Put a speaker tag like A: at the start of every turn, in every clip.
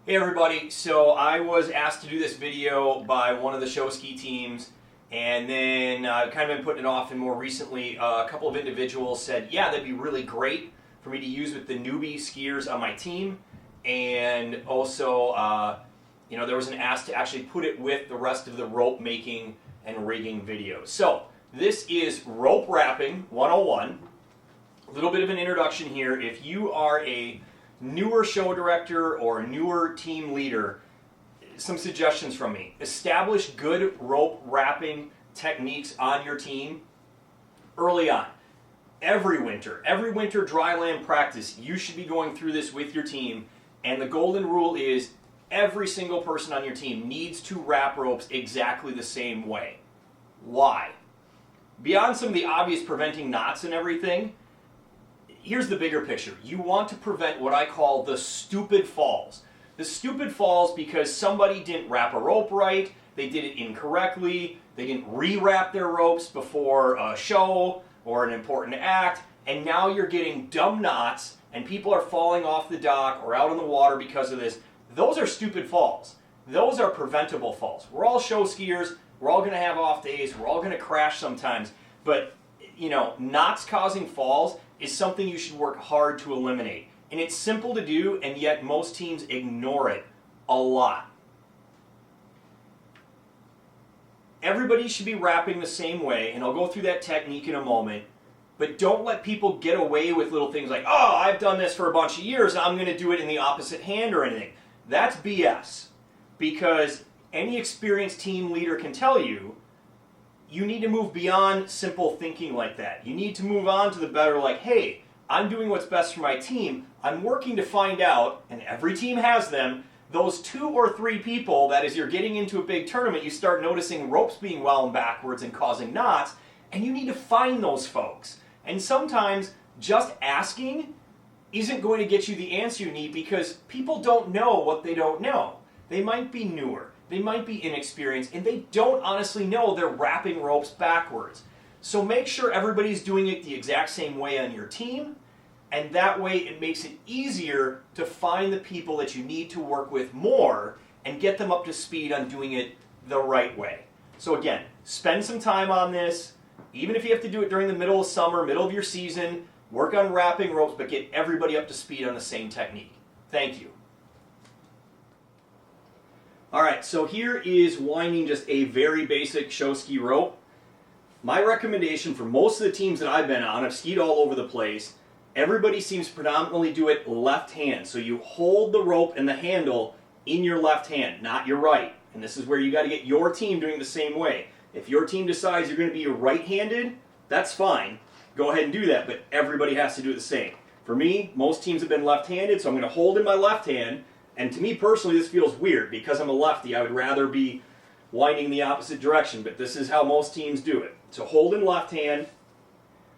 A: Hey everybody, so I was asked to do this video by one of the show ski teams, and then I've kind of been putting it off, and more recently a couple of individuals said, yeah, that'd be really great for me to use with the newbie skiers on my team, and also there was an ask to actually put it with the rest of the rope making and rigging videos. So this is rope wrapping 101. A little bit of an introduction here. If you are a newer show director or a newer team leader, some suggestions from me. Establish good rope wrapping techniques on your team early on. Every winter dry land practice, you should be going through this with your team, and the golden rule is every single person on your team needs to wrap ropes exactly the same way. Why? Beyond some of the obvious preventing knots and everything, here's the bigger picture. You want to prevent what I call the stupid falls. The stupid falls because somebody didn't wrap a rope right, they did it incorrectly, they didn't re-wrap their ropes before a show or an important act, and now you're getting dumb knots and people are falling off the dock or out in the water because of this. Those are stupid falls. Those are preventable falls. We're all show skiers, we're all going to have off days, we're all going to crash sometimes, but knots causing falls is something you should work hard to eliminate. And it's simple to do, and yet most teams ignore it a lot. Everybody should be wrapping the same way, and I'll go through that technique in a moment, but don't let people get away with little things like, oh, I've done this for a bunch of years, I'm going to do it in the opposite hand or anything. That's BS, because any experienced team leader can tell you, you need to move beyond simple thinking like that. You need to move on to the better, like, hey, I'm doing what's best for my team. I'm working to find out, and every team has them, those 2 or 3 people that as you're getting into a big tournament, you start noticing ropes being wound backwards and causing knots, and you need to find those folks. And sometimes just asking isn't going to get you the answer you need because people don't know what they don't know. They might be newer. They might be inexperienced, and they don't honestly know they're wrapping ropes backwards. So make sure everybody's doing it the exact same way on your team, and that way it makes it easier to find the people that you need to work with more and get them up to speed on doing it the right way. So again, spend some time on this. Even if you have to do it during the middle of summer, middle of your season, work on wrapping ropes, but get everybody up to speed on the same technique. Thank you. Alright, so here is winding just a very basic show ski rope. My recommendation for most of the teams that I've been on, I've skied all over the place, everybody seems to predominantly do it left hand. So you hold the rope and the handle in your left hand, not your right. And this is where you got to get your team doing the same way. If your team decides you're going to be right-handed, that's fine. Go ahead and do that, but everybody has to do it the same. For me, most teams have been left-handed, so I'm going to hold in my left hand. And to me personally, this feels weird. Because I'm a lefty, I would rather be winding the opposite direction, but this is how most teams do it. So hold in left hand,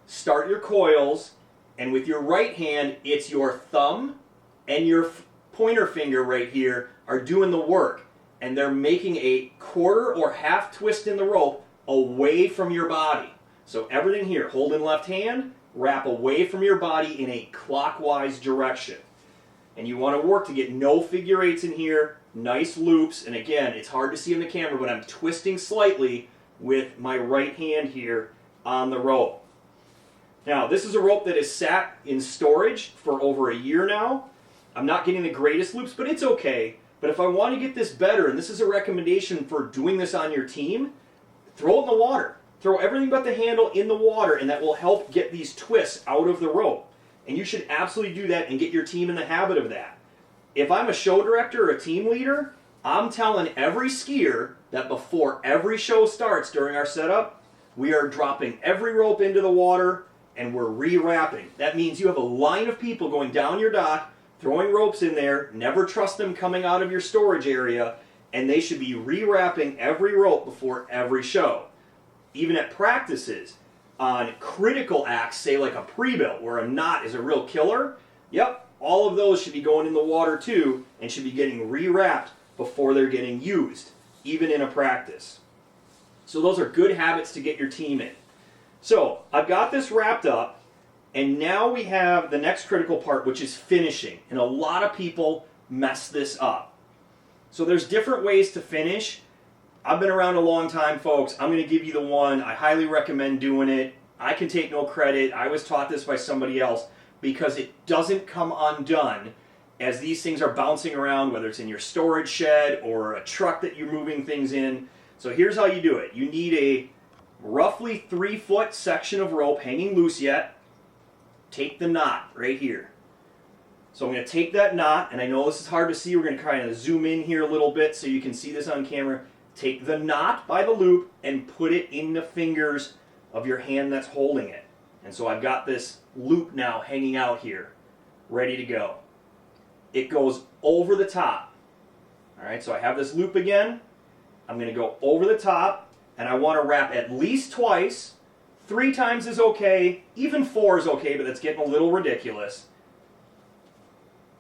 A: start your coils, and with your right hand, it's your thumb and your pointer finger right here are doing the work. And they're making a quarter or half twist in the rope away from your body. So everything here, hold in left hand, wrap away from your body in a clockwise direction. And you want to work to get no figure eights in here, nice loops, and again, it's hard to see in the camera, but I'm twisting slightly with my right hand here on the rope. Now, this is a rope that has sat in storage for over a year now. I'm not getting the greatest loops, but it's okay. But if I want to get this better, and this is a recommendation for doing this on your team, throw it in the water. Throw everything but the handle in the water, and that will help get these twists out of the rope. And you should absolutely do that and get your team in the habit of that. If I'm a show director or a team leader, I'm telling every skier that before every show starts during our setup, we are dropping every rope into the water and we're re-wrapping. That means you have a line of people going down your dock, throwing ropes in there, never trust them coming out of your storage area, and they should be re-wrapping every rope before every show. Even at practices, on critical acts, say like a pre-built, where a knot is a real killer, yep, all of those should be going in the water too, and should be getting re-wrapped before they're getting used, even in a practice. So those are good habits to get your team in. So I've got this wrapped up, And now we have the next critical part, which is finishing. And a lot of people mess this up. So there's different ways to finish. I've been around a long time, folks. I'm going to give you the one. I highly recommend doing it. I can take no credit. I was taught this by somebody else because it doesn't come undone as these things are bouncing around, whether it's in your storage shed or a truck that you're moving things in. So here's how you do it. You need a roughly 3-foot section of rope hanging loose yet. Take the knot right here. So I'm going to take that knot, and I know this is hard to see. We're going to kind of zoom in here a little bit so you can see this on camera. Take the knot by the loop and put it in the fingers of your hand that's holding it. And so I've got this loop now hanging out here, ready to go. It goes over the top. All right, so I have this loop again. I'm going to go over the top, and I want to wrap at least twice. 3 times is okay. Even 4 is okay, but that's getting a little ridiculous.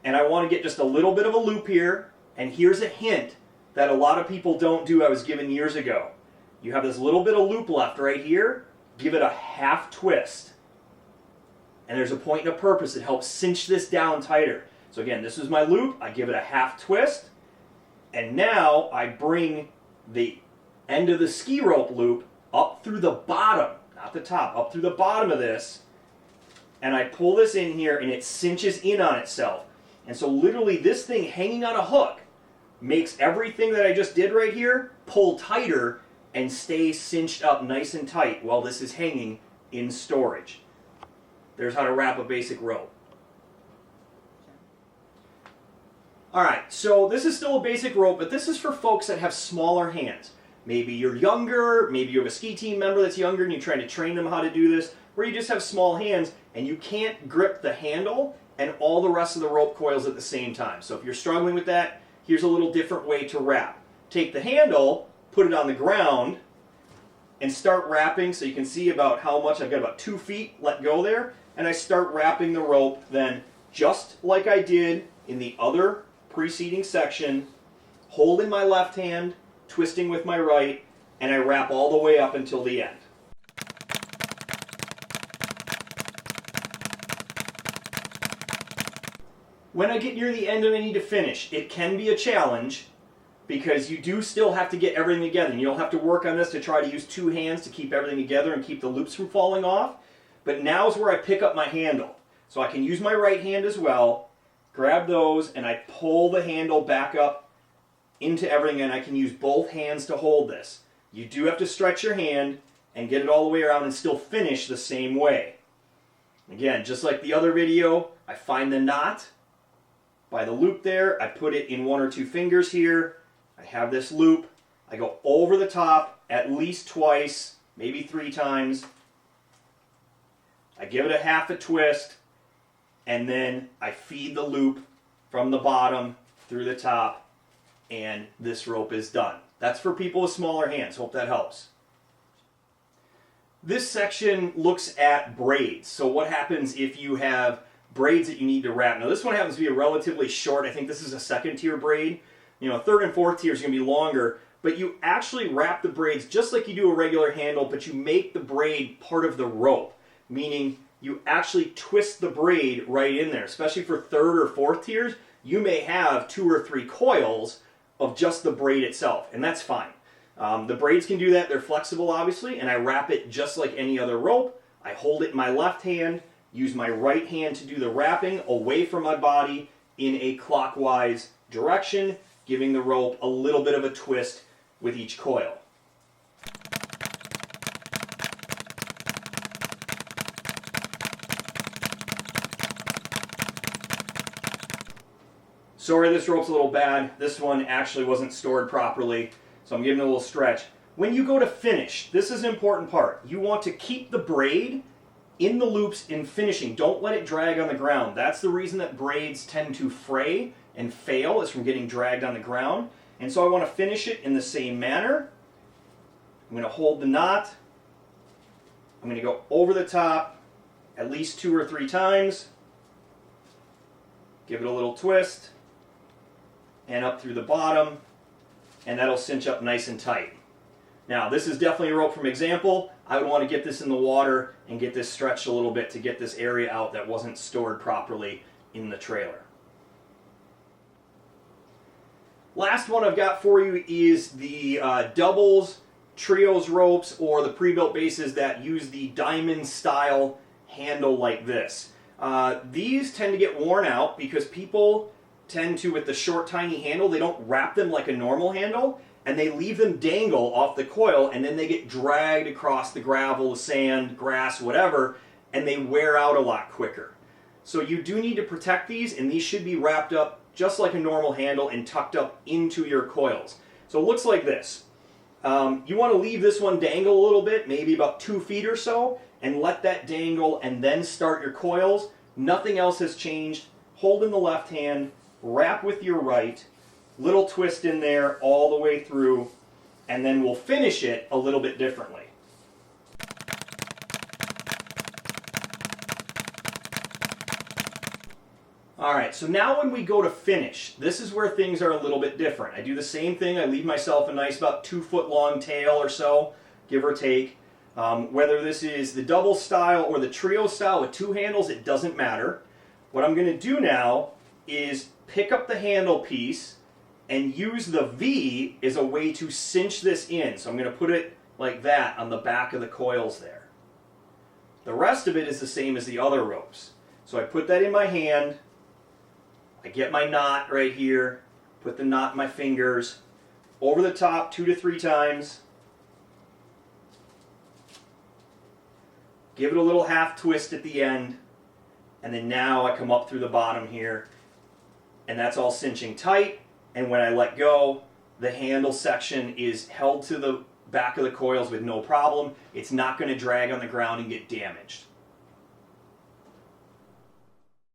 A: And I want to get just a little bit of a loop here. And here's a hint that a lot of people don't do I was given years ago. You have this little bit of loop left right here. Give it a half twist. And there's a point and a purpose. It helps cinch this down tighter. So again, this is my loop. I give it a half twist. And now I bring the end of the ski rope loop up through the bottom, not the top, up through the bottom of this. And I pull this in here and it cinches in on itself. And so literally this thing hanging on a hook makes everything that I just did right here pull tighter and stay cinched up nice and tight while this is hanging in storage. There's how to wrap a basic rope. Alright, so this is still a basic rope, but this is for folks that have smaller hands. Maybe you're younger, maybe you have a ski team member that's younger and you're trying to train them how to do this, or you just have small hands and you can't grip the handle and all the rest of the rope coils at the same time. So if you're struggling with that, here's a little different way to wrap. Take the handle, put it on the ground, and start wrapping. So you can see about how much, I've got about 2 feet let go there, and I start wrapping the rope then just like I did in the other preceding section, holding my left hand, twisting with my right, and I wrap all the way up until the end. When I get near the end and I need to finish, it can be a challenge because you do still have to get everything together. And you'll have to work on this to try to use 2 hands to keep everything together and keep the loops from falling off. But now is where I pick up my handle. So I can use my right hand as well, grab those, and I pull the handle back up into everything, and I can use both hands to hold this. You do have to stretch your hand and get it all the way around and still finish the same way. Again, just like the other video, I find the knot by the loop there. I put it in 1 or 2 fingers here. I have this loop. I go over the top at least twice, maybe 3 times. I give it a half a twist, and then I feed the loop from the bottom through the top, and this rope is done. That's for people with smaller hands. Hope that helps. This section looks at braids. So what happens if you have braids that you need to wrap? Now this one happens to be a relatively short, I think this is a 2nd tier braid. You know, 3rd and 4th tier is going to be longer, but you actually wrap the braids just like you do a regular handle, but you make the braid part of the rope, meaning you actually twist the braid right in there. Especially for 3rd or 4th tiers, you may have 2 or 3 coils of just the braid itself, and that's fine. The braids can do that. They're flexible, obviously, and I wrap it just like any other rope. I hold it in my left hand, use my right hand to do the wrapping away from my body in a clockwise direction, giving the rope a little bit of a twist with each coil. Sorry, this rope's a little bad. This one actually wasn't stored properly, so I'm giving it a little stretch. When you go to finish, this is an important part. You want to keep the braid in the loops in finishing. Don't let it drag on the ground. That's the reason that braids tend to fray and fail, is from getting dragged on the ground. And so I want to finish it in the same manner. I'm going to hold the knot. I'm going to go over the top at least 2 or 3 times. Give it a little twist. And up through the bottom. And that'll cinch up nice and tight. Now, this is definitely a rope from example. I would want to get this in the water and get this stretched a little bit to get this area out that wasn't stored properly in the trailer. Last one I've got for you is the doubles, trios ropes, or the pre-built bases that use the diamond style handle like this. These tend to get worn out because people tend to, with the short tiny handle, they don't wrap them like a normal handle, and they leave them dangle off the coil, and then they get dragged across the gravel, the sand, grass, whatever, and they wear out a lot quicker. So you do need to protect these, and these should be wrapped up just like a normal handle and tucked up into your coils. So it looks like this. You want to leave this one dangle a little bit, maybe about 2 feet or so, and let that dangle and then start your coils. Nothing else has changed. Hold in the left hand, wrap with your right, little twist in there all the way through, and then we'll finish it a little bit differently. Alright, so now when we go to finish, this is where things are a little bit different. I do the same thing. I leave myself a nice about 2 foot long tail or so, give or take. Whether this is the double style or the trio style with 2 handles, it doesn't matter. What I'm going to do now is pick up the handle piece and use the V as a way to cinch this in. So I'm going to put it like that on the back of the coils there. The rest of it is the same as the other ropes. So I put that in my hand. I get my knot right here, put the knot in my fingers, over the top 2 to 3 times, give it a little half twist at the end, and then now I come up through the bottom here, and that's all cinching tight, and when I let go, the handle section is held to the back of the coils with no problem. It's not going to drag on the ground and get damaged.